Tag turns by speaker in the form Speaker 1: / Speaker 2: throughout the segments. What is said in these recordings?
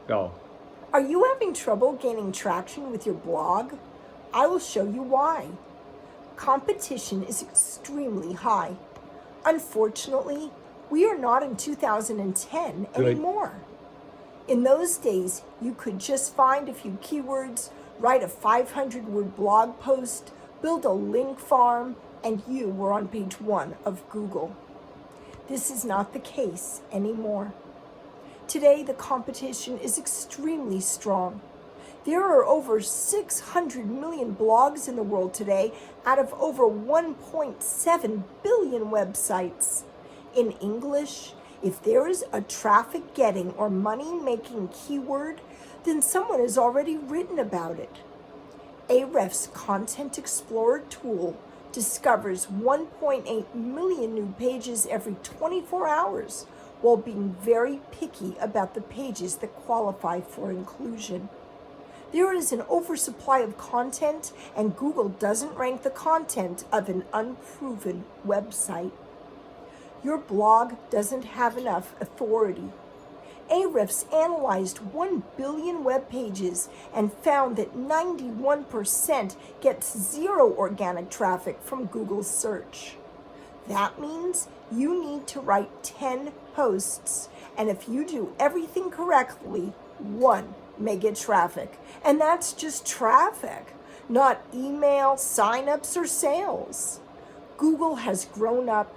Speaker 1: Go.
Speaker 2: Are you having trouble gaining traction with your blog? I will show you why. Competition is extremely high. Unfortunately, we are not in 2010
Speaker 1: Good.
Speaker 2: anymore. In those days, you could just find a few keywords, write a 500-word blog post, build a link farm, and you were on page 1 of Google. This is not the case anymore. Today, the competition is extremely strong. There are over 600 million blogs in the world today out of over 1.7 billion websites. In English, if there is a traffic-getting or money-making keyword, then someone has already written about it. Ahrefs Content Explorer tool discovers 1.8 million new pages every 24 hours while being very picky about the pages that qualify for inclusion. There is an oversupply of content, and Google doesn't rank the content of an unproven website. Your blog doesn't have enough authority. Ahrefs analyzed 1 billion web pages and found that 91% gets zero organic traffic from Google search. That means you need to write 10 posts, and if you do everything correctly, 1 may get traffic. And that's just traffic, not email, signups, or sales. Google has grown up,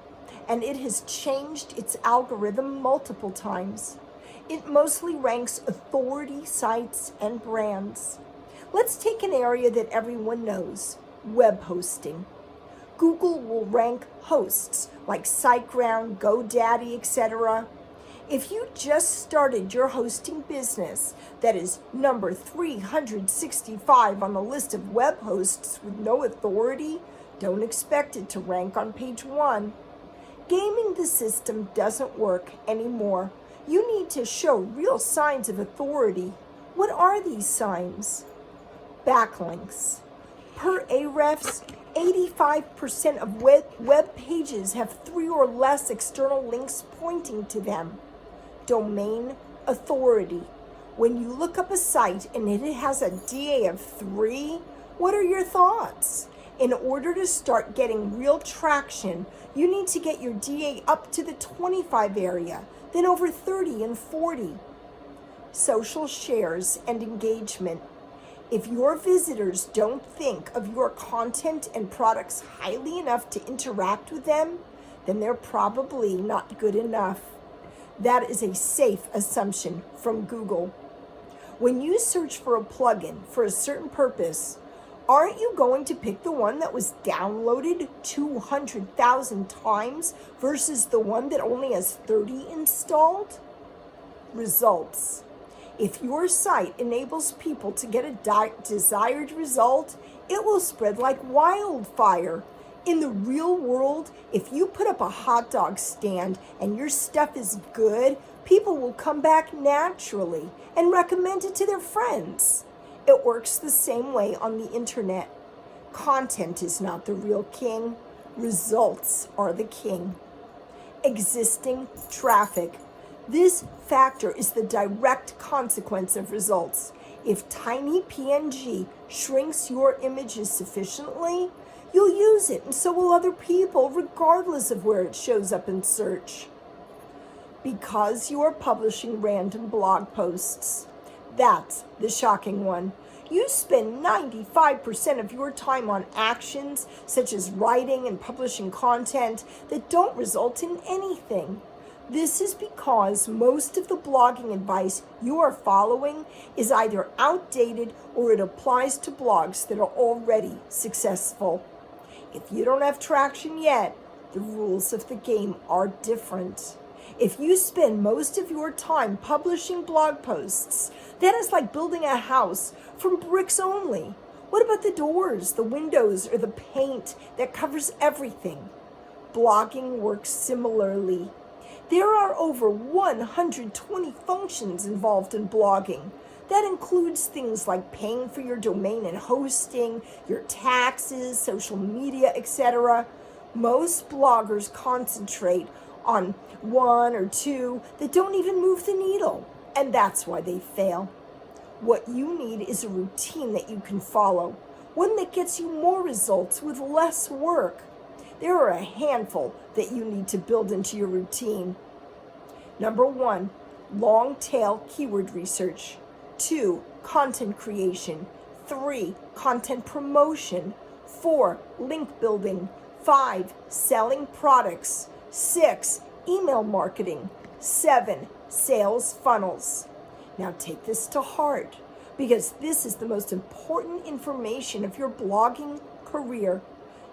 Speaker 2: and it has changed its algorithm multiple times. It mostly ranks authority sites and brands. Let's take an area that everyone knows, web hosting. Google will rank hosts like SiteGround, GoDaddy, etc. If you just started your hosting business that is number 365 on the list of web hosts with no authority, don't expect it to rank on page 1. Gaming the system doesn't work anymore. You need to show real signs of authority. What are these signs? Backlinks. Per Ahrefs, 85% of web pages have 3 or less external links pointing to them. Domain authority. When you look up a site and it has a DA of 3, what are your thoughts? In order to start getting real traction, you need to get your DA up to the 25 area, then over 30 and 40. Social shares and engagement. If your visitors don't think of your content and products highly enough to interact with them, then they're probably not good enough. That is a safe assumption from Google. When you search for a plugin for a certain purpose, aren't you going to pick the one that was downloaded 200,000 times versus the one that only has 30 installed? Results. If your site enables people to get a desired result, it will spread like wildfire. In the real world, if you put up a hot dog stand and your stuff is good, people will come back naturally and recommend it to their friends. It works the same way on the internet. Content is not the real king. Results are the king. Existing traffic. This factor is the direct consequence of results. If tiny PNG shrinks your images sufficiently, you'll use it, and so will other people, regardless of where it shows up in search. Because you are publishing random blog posts. That's the shocking one. You spend 95% of your time on actions, such as writing and publishing content, that don't result in anything. This is because most of the blogging advice you are following is either outdated or it applies to blogs that are already successful. If you don't have traction yet, the rules of the game are different. If you spend most of your time publishing blog posts, that is like building a house from bricks only. What about the doors, the windows, or the paint that covers everything? Blogging works similarly. There are over 120 functions involved in blogging. That includes things like paying for your domain and hosting, your taxes, social media, etc. Most bloggers concentrate on 1 or 2 that don't even move the needle. and that's why they fail. What you need is a routine that you can follow, one that gets you more results with less work. There are a handful that you need to build into your routine. Number 1, long tail keyword research. 2, content creation. 3, content promotion. 4, link building. 5, selling products. 6, email marketing. 7, sales funnels. Now take this to heart, because this is the most important information of your blogging career.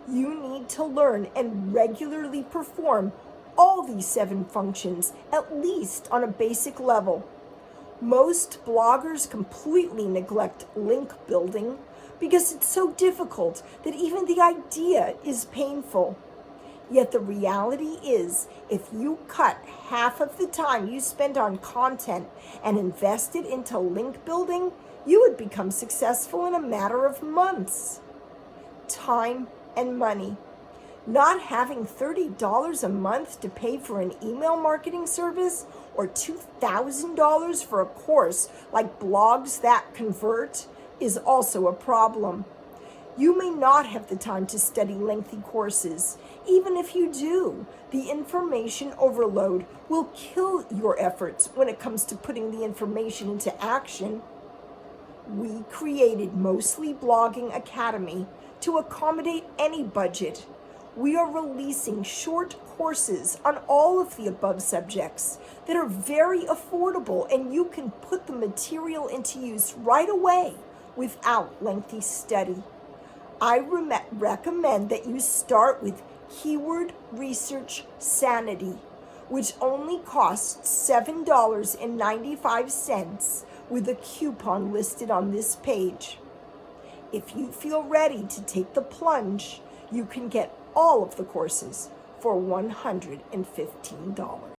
Speaker 2: You need to learn and regularly perform all these 7 functions, at least on a basic level. Most bloggers completely neglect link building because it's so difficult that even the idea is painful. Yet the reality is, if you cut half of the time you spend on content and invest it into link building, you would become successful in a matter of months. Time and money. Not having $30 a month to pay for an email marketing service or $2,000 for a course like Blogs That Convert is also a problem. You may not have the time to study lengthy courses. Even if you do, the information overload will kill your efforts when it comes to putting the information into action. We created Mostly Blogging Academy to accommodate any budget. We are releasing short courses on all of the above subjects that are very affordable, and you can put the material into use right away without lengthy study. I recommend that you start with Keyword Research Sanity, which only costs $7.95 with a coupon listed on this page. If you feel ready to take the plunge, you can get all of the courses for $115.